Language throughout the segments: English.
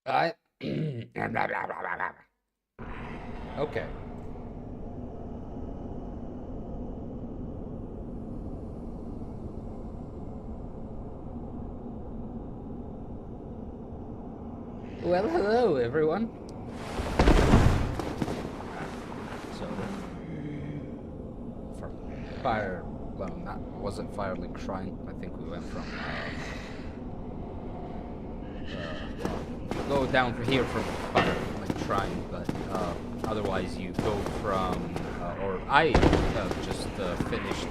I. Blah, blah, blah, blah, blah. Okay. Well, hello, everyone. So, from Fire. Well, not wasn't Firelink Shrine. I think we went from. Go down for here from Firelink Shrine, but otherwise you go from. Or I just finished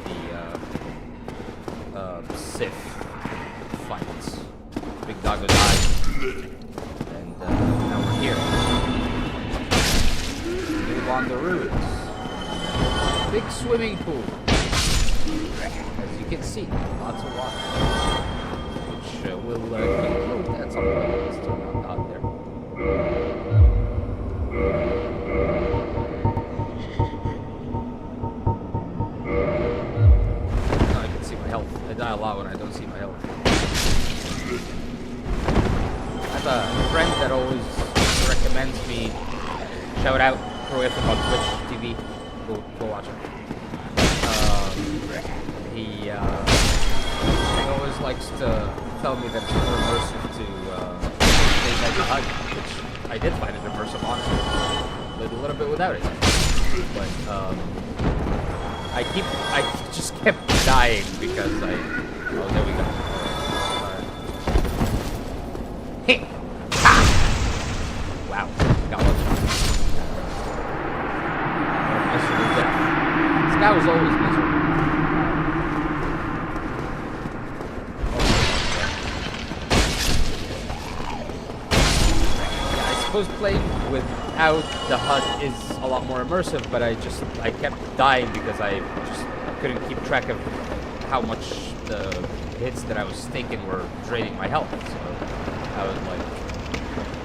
the Sith fights. Big Doggo died. And now we're here. Move on the ruins. Big swimming pool. As you can see, lots of water. Which will conclude at some point. It's still not out there. Now I can see my health. I die a lot when I don't see my health. I have a friend that always recommends me. Shout out Proifim on Twitch TV. Go watch him. He always likes to tell me that it's more immersive to play like a hug, which I did find it immersive, honestly. Played a little bit without it, but I just kept dying because oh, there we go. Hey! Wow, got one shot. Miserable death. This guy was always miserable. Yeah, I suppose playing without the HUD is a lot more immersive, but I kept dying because I couldn't keep track of how much the hits that I was taking were draining my health. So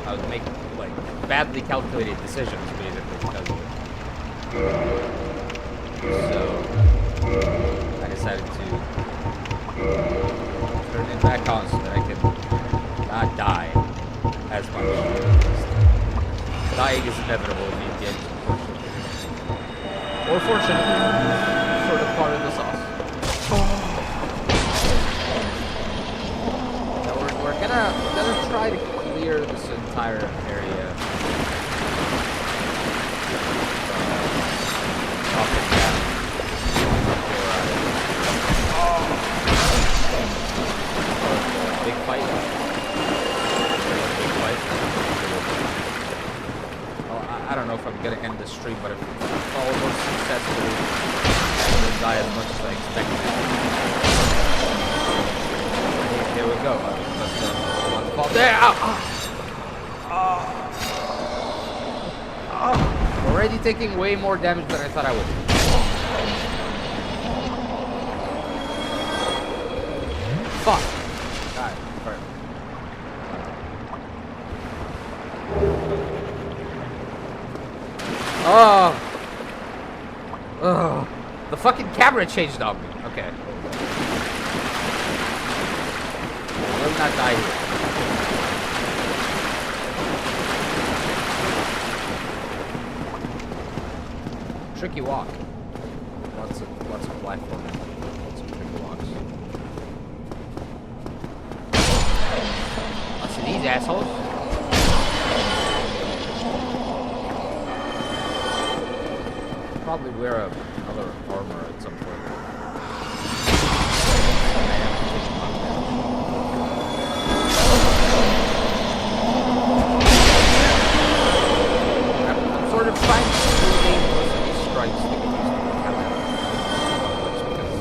I would make like badly calculated decisions basically because of it. So I decided to turn it back on so that I can not die as much. Dying is inevitable in these games, unfortunately. Or fortunately, sort of part of the sauce. Now we're gonna try to clear this entire area. Up and down. Big fight. Big fight. Well, I don't know if I'm gonna end the stream, but if all was successful, I will die as much as I expected. Here we go. Let's fall there. Already taking way more damage than I thought I would. Fuck. God, perfect. Oh. The fucking camera changed on me. Okay. I will not die here. Tricky walk. Lots of platforming. Lots of tricky walks. Lots of these assholes. Probably wear another armor at some point. I'm sort of trying to aim most of these strikes that can use to count out. Because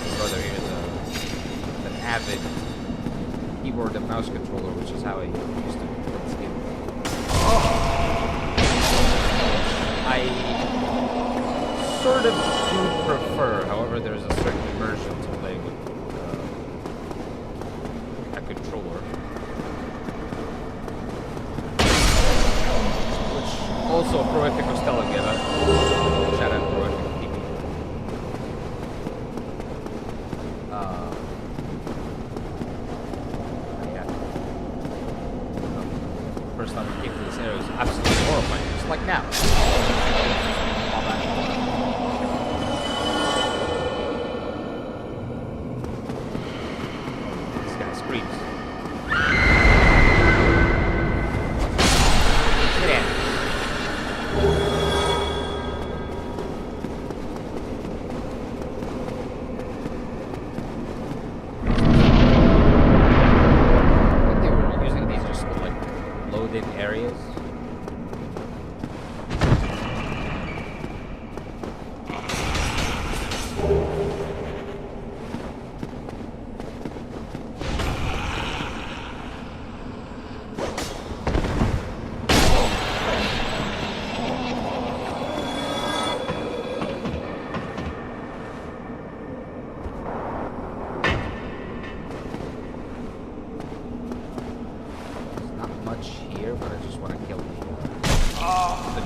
my brother here is an avid keyboard and mouse controller, which is how I used to play this game. I sort of do prefer, however, there's a certain immersion to playing with a controller. Which also Proifim was telling me about. Shout out Proifim TV. Yeah. just like now. All that. This guy screams. Get in. I think they were using these just to like load in areas. But I just want to kill the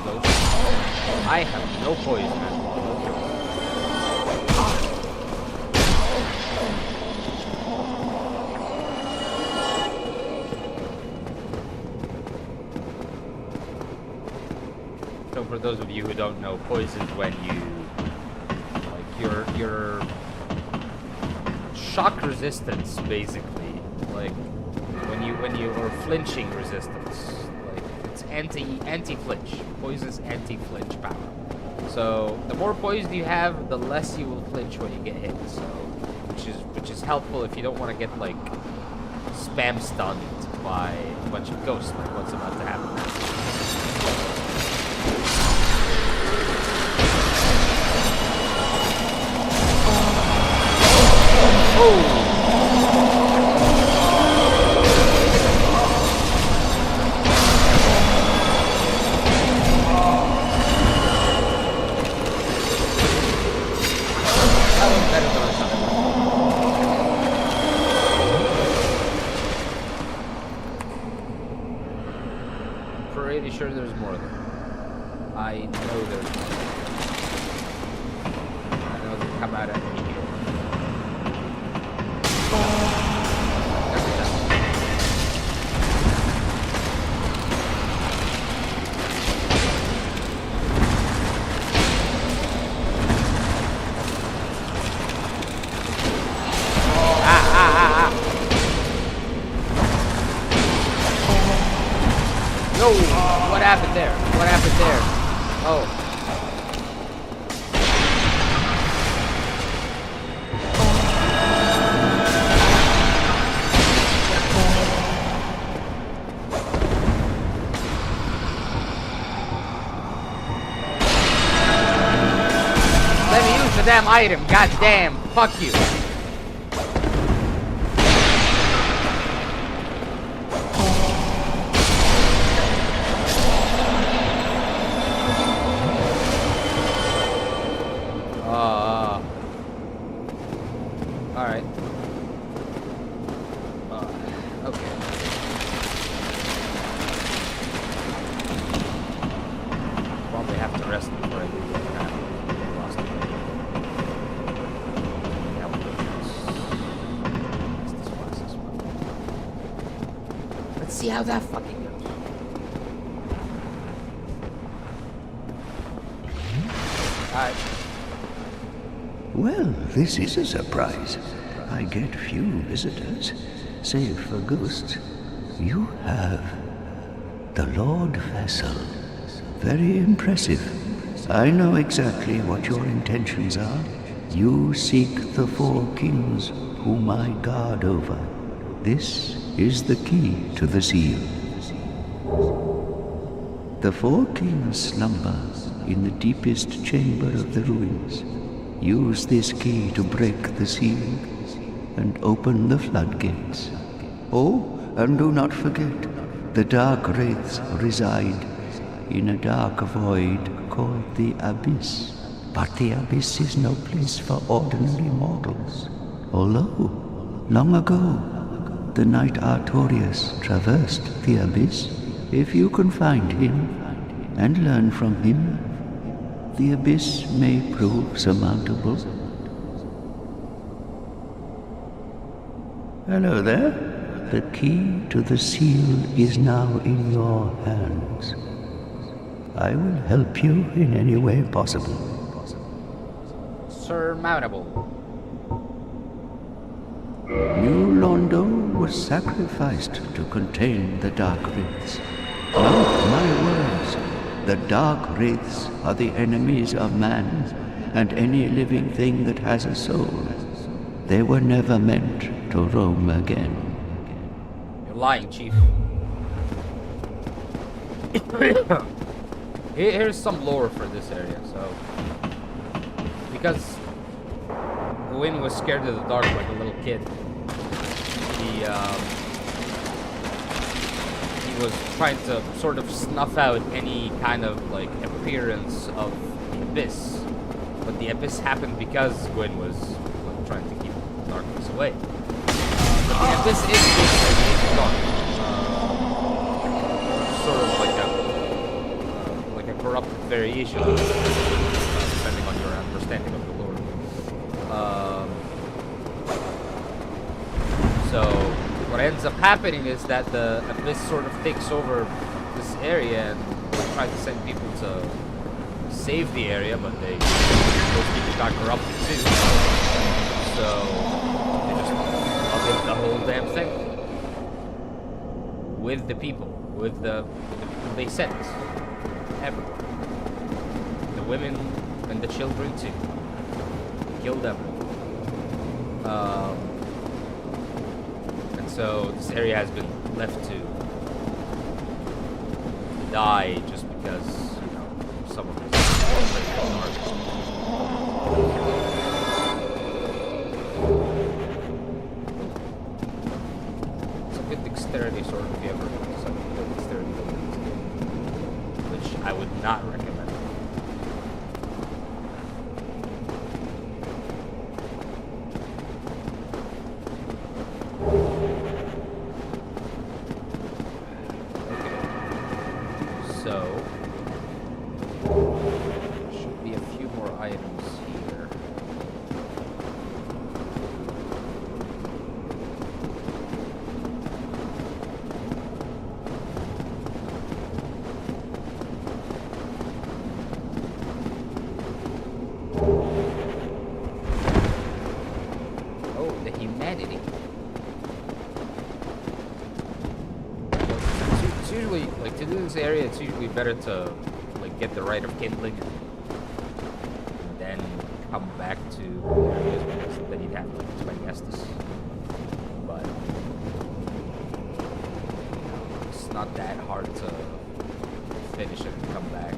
ghost. I have no poison. So for those of you who don't know, poison is when you like your shock resistance, basically, like when you or flinching resistance. It's anti-flinch. Poison's anti-flinch power. So the more poison you have, the less you will flinch when you get hit. So which is helpful if you don't want to get like spam stunned by a bunch of ghosts like what's about to happen. Oh! Pretty sure there's more of them. I know there's more. I know they come out at me here. No! What happened there? What happened there? Oh. Let me use the damn item. God damn. Fuck you. Alright. Okay. Probably have to rest before I leave the crap. Lost it. Yeah, we'll go this one. Let's see how that fucking goes. Alright. Well, this is a surprise. I get few visitors, save for ghosts. You have the Lord Vessel. Very impressive. I know exactly what your intentions are. You seek the four kings whom I guard over. This is the key to the seal. The four kings slumber in the deepest chamber of the ruins. Use this key to break the seal and open the floodgates. Oh, and do not forget, the dark wraiths reside in a dark void called the Abyss. But the Abyss is no place for ordinary mortals. Although, long ago, the knight Artorias traversed the Abyss. If you can find him and learn from him, the Abyss may prove surmountable. Hello there. The key to the seal is now in your hands. I will help you in any way possible. Surmountable. New Londo was sacrificed to contain the Dark Wraiths. Mark my words, the Dark Wraiths are the enemies of man and any living thing that has a soul. They were never meant to roam again. You're lying, Chief. Here's some lore for this area. So, because Gwyn was scared of the dark like a little kid, he was trying to sort of snuff out any kind of like appearance of the abyss. But the abyss happened because Gwyn was trying to keep darkness away. But the abyss is basically dark. Sort of like a corrupted variation of it, depending on your understanding of the lore. So what ends up happening is that the abyss sort of takes over this area and tries to send people to save the area, but those people got corrupted too. So they just upended the whole damn thing with the people, with the people they sent, everyone, the women and the children too. Killed everyone. And so this area has been left to die just because, you know, some of us it's a good dexterity sword if you ever such a good dexterity building, which I would not recommend. Area, it's usually better to like get the rite of kindling and then come back to areas because then you'd have like 20 Estus. But you know, it's not that hard to finish it and come back.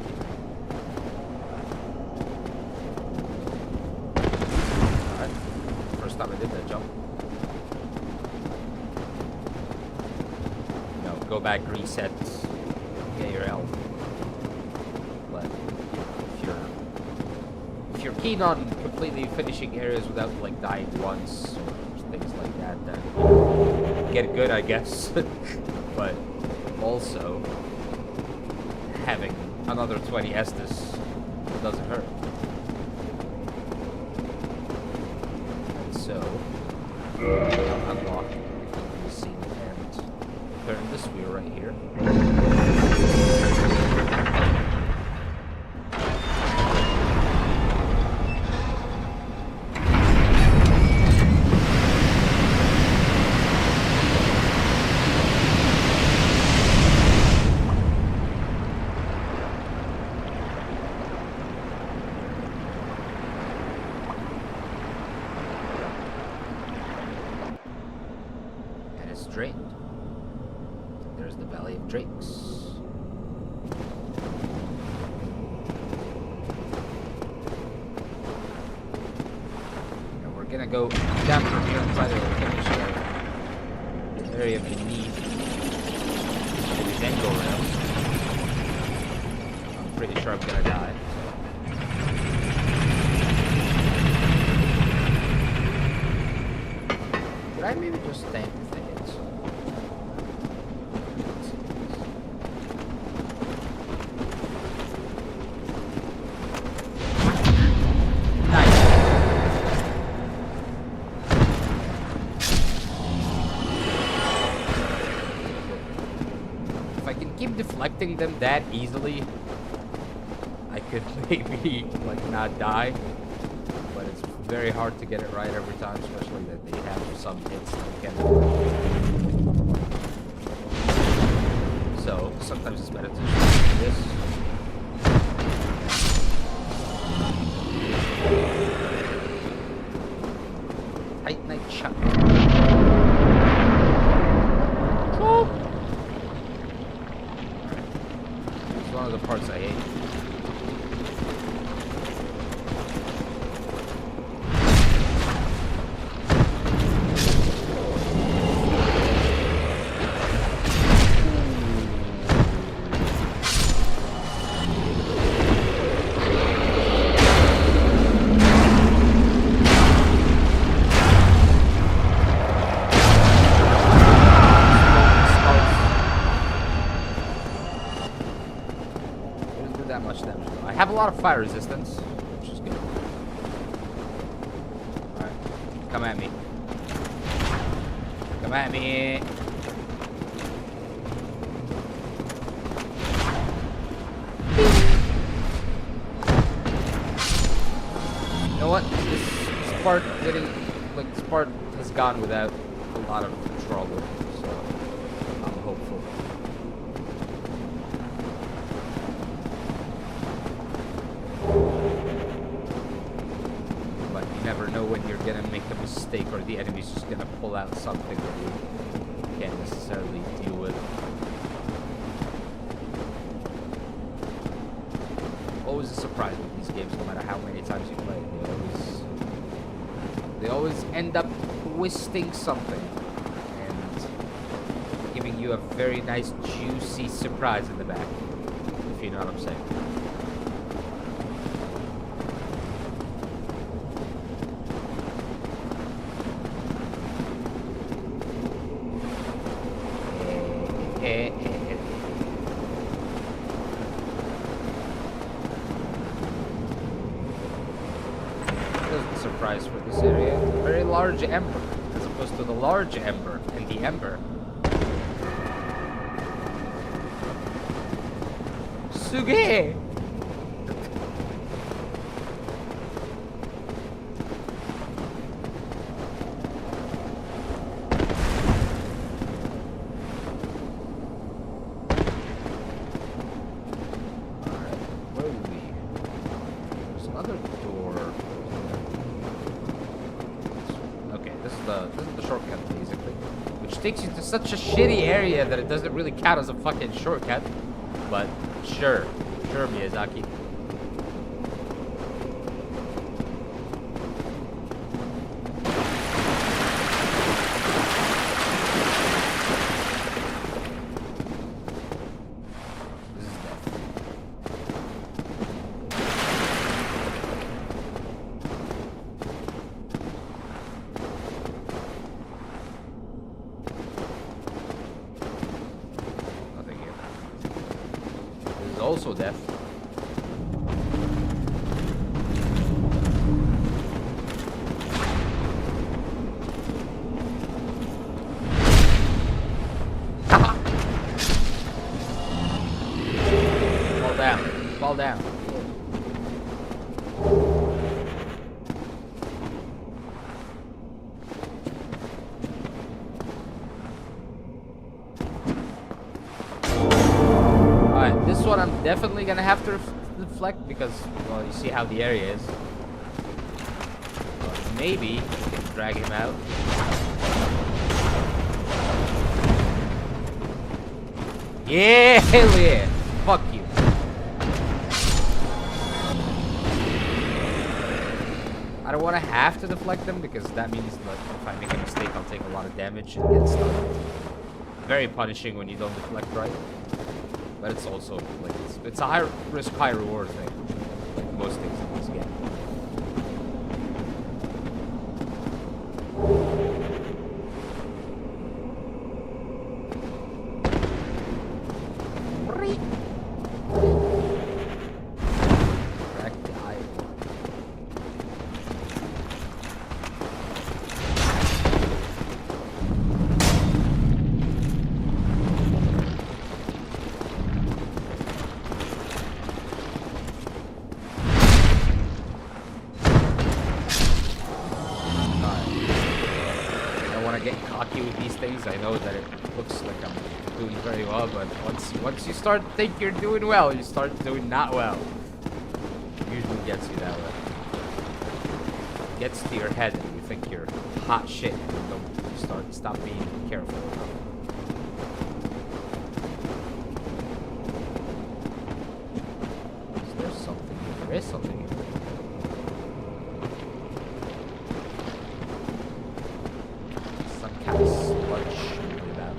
Alright. First time I did that jump. You know, go back, reset. Your health. But if you're keen on completely finishing areas without like dying once or things like that, then get good, I guess. But also having another 20 Estus doesn't hurt. And so unlock the scene and turn this wheel right here. Drained. There's the Valley of Drakes. And we're gonna go down from here inside of the finish the area beneath the Dengo rails. I'm pretty sure I'm gonna die. Could I maybe just tank the things? Deflecting them that easily, could maybe like not die, but it's very hard to get it right every time, especially that they have some hits that can. So sometimes it's better to just do this. Titanite chunk. This is one of the parts I hate. That much damage though. I have a lot of fire resistance, which is good. Alright. Come at me. Come at me. You know what? This part didn't like this part has gone without a lot of trouble, so I'm hopeful. Never know when you're gonna make a mistake or the enemy's just gonna pull out something that you can't necessarily deal with. Always a surprise with these games, no matter how many times you play. They always end up twisting something and giving you a very nice juicy surprise in the back, if you know what I'm saying. Surprise for this area. It's a very large ember, as opposed to the large ember and the ember. Suge! This is the shortcut, basically. Which takes you to such a shitty area that it doesn't really count as a fucking shortcut. But sure. Sure, Miyazaki. Also death. Fall down. Fall down. This one I'm definitely gonna have to deflect because, well, you see how the area is. But maybe we can drag him out. Yeah, hell yeah! Fuck you. I don't want to have to deflect them because that means that if I make a mistake, I'll take a lot of damage and get stuck. Very punishing when you don't deflect right. But it's also like it's a high risk, high reward thing, like most things in this game. I don't want to get cocky with these things. I know that it looks like I'm doing very well, but once you start think you're doing well, you start doing not well. It usually gets you that way. It gets to your head and you think you're hot shit. And stop being careful. Is there something? There is something here. Some kind of sludge about.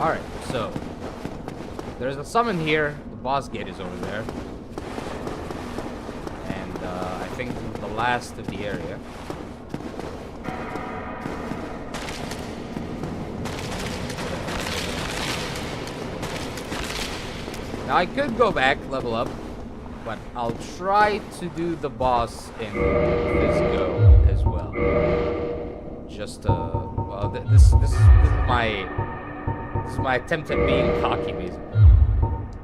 Alright, so there's a summon here. The boss gate is over there. And I think the last of the area. Now I could go back, level up, but I'll try to do the boss in this go as well. Just well, this is my attempt at being cocky, basically.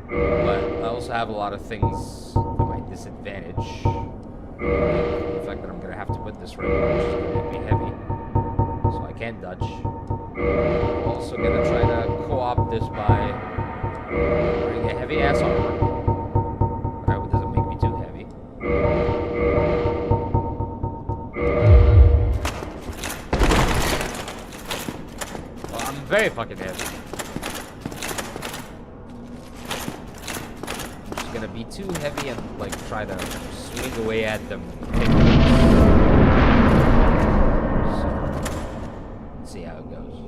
But I also have a lot of things to my disadvantage. The fact that I'm gonna have to put this right now, which is gonna be heavy, so I can't dodge. I'm also gonna try to co-op this by wearing a heavy ass armor. But I hope it doesn't make me too heavy. Well, I'm very fucking heavy. Gonna be too heavy and like try to swing away at them. So, let's see how it goes.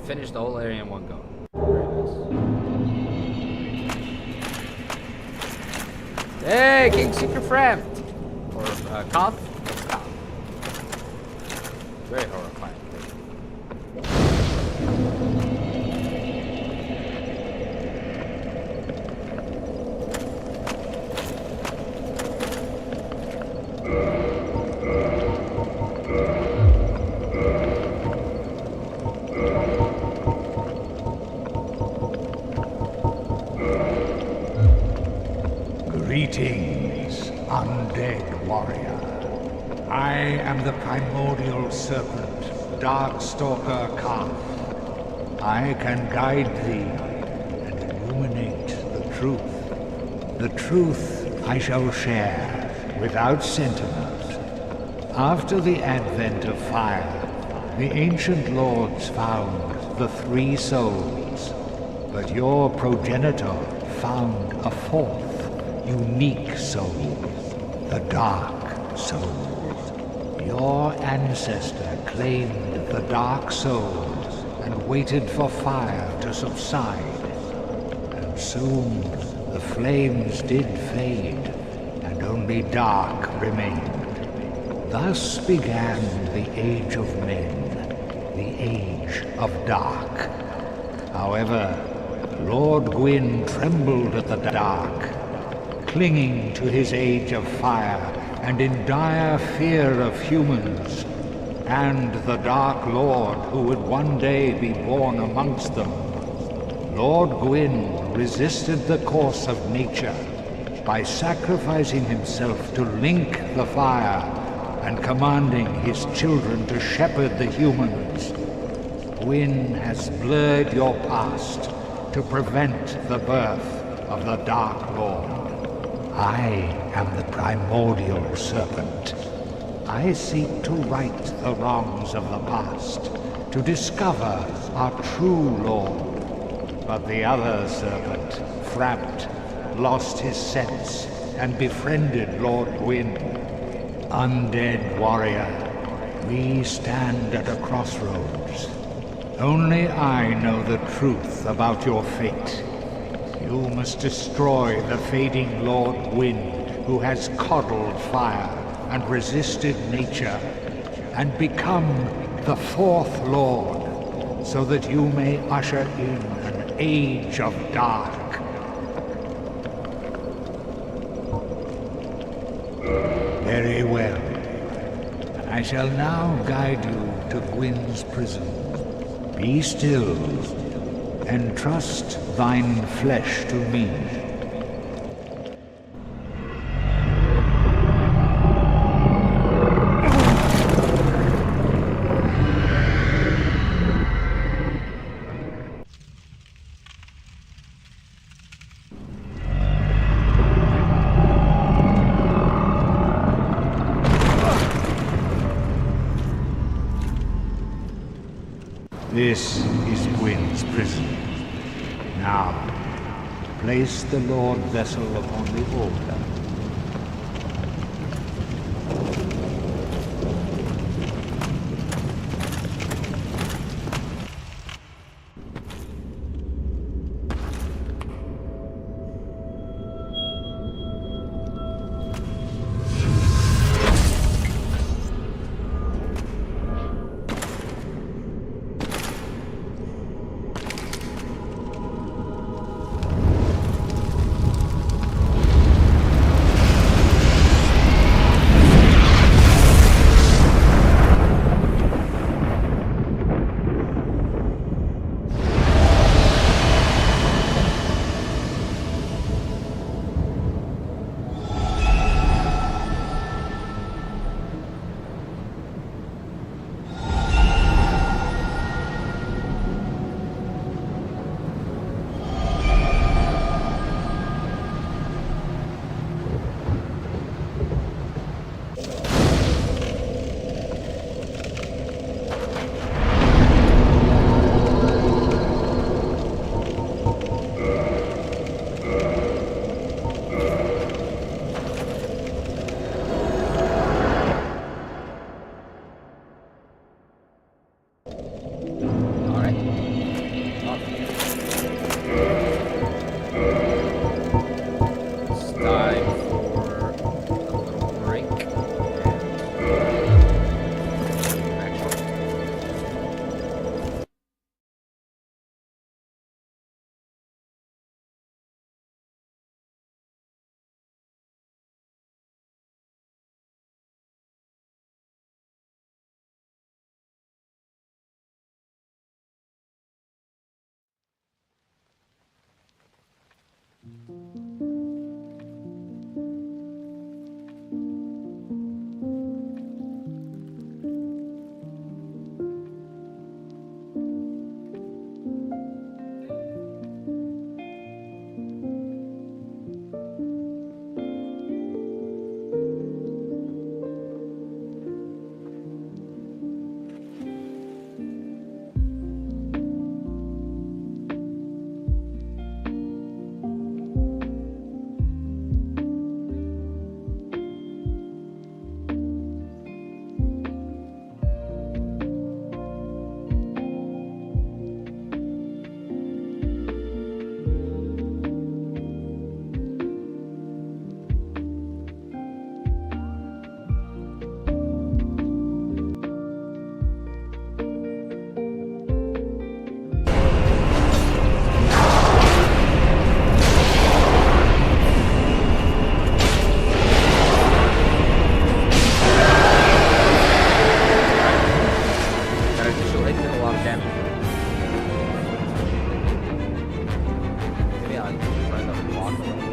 finish the whole area in one go. Very nice. Hey, King Secret Friend! Or, Koth? It's Koth. Very horrifying. Greetings, undead warrior. I am the primordial serpent, Darkstalker Koth. I can guide thee and illuminate the truth. The truth I shall share without sentiment. After the advent of fire, the ancient lords found the three souls, but your progenitor found a fourth, unique soul, the Dark Soul. Your ancestor claimed the Dark Souls and waited for fire to subside. And soon the flames did fade, and only dark remained. Thus began the Age of Men, the Age of Dark. However, Lord Gwyn trembled at the dark, clinging to his age of fire and in dire fear of humans, and the Dark Lord who would one day be born amongst them. Lord Gwyn resisted the course of nature by sacrificing himself to link the fire and commanding his children to shepherd the humans. Gwyn has blurred your past to prevent the birth of the Dark Lord. I am the primordial serpent. I seek to right the wrongs of the past, to discover our true Lord. But the other serpent, Frapt, lost his sense and befriended Lord Gwyn. Undead warrior, we stand at a crossroads. Only I know the truth about your fate. You must destroy the fading Lord Gwyn, who has coddled fire and resisted nature, and become the fourth Lord, so that you may usher in an age of dark. Very well. I shall now guide you to Gwyn's prison. Be still, and trust thine flesh to me. This is Gwyn's prison. Now, place the Lord Vessel upon the altar. damage. Maybe I'll try to block them.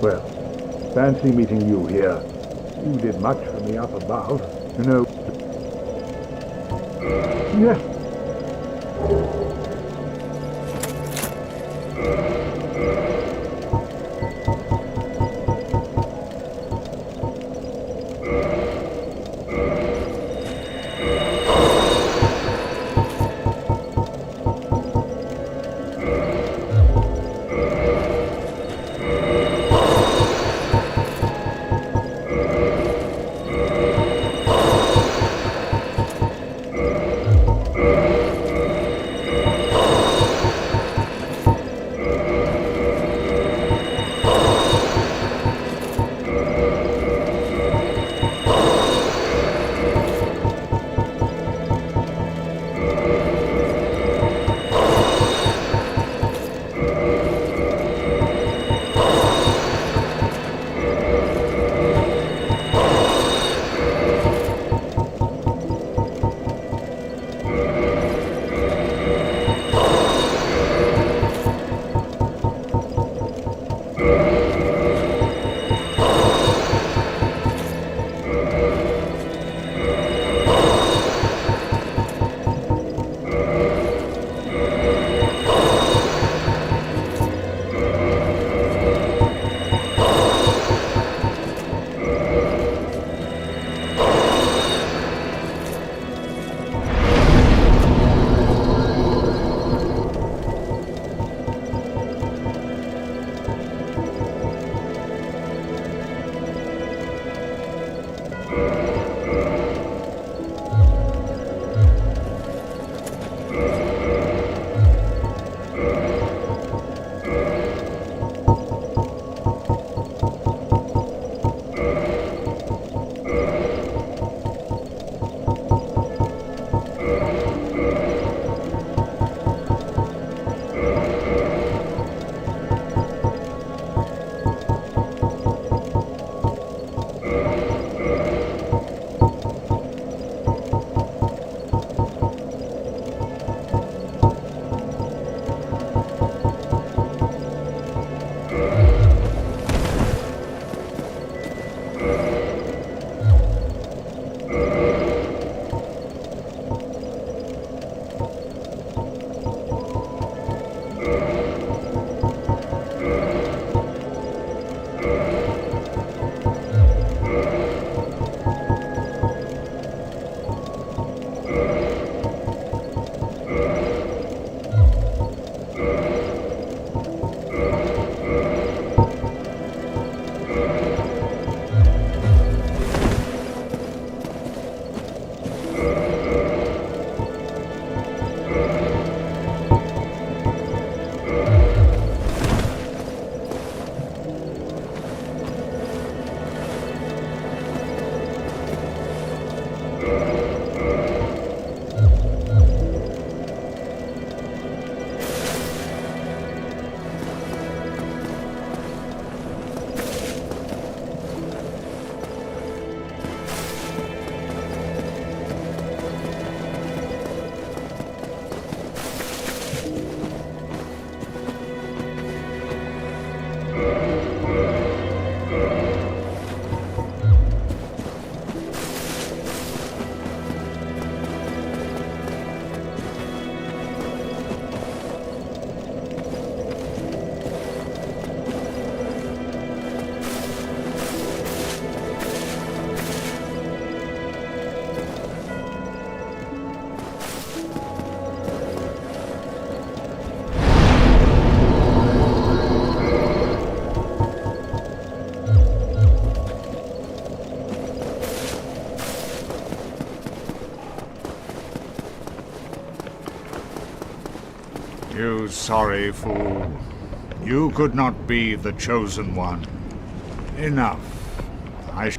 Well, fancy meeting you here. You did much for me up above. You know... Yes. You sorry fool. You could not be the chosen one. Enough. I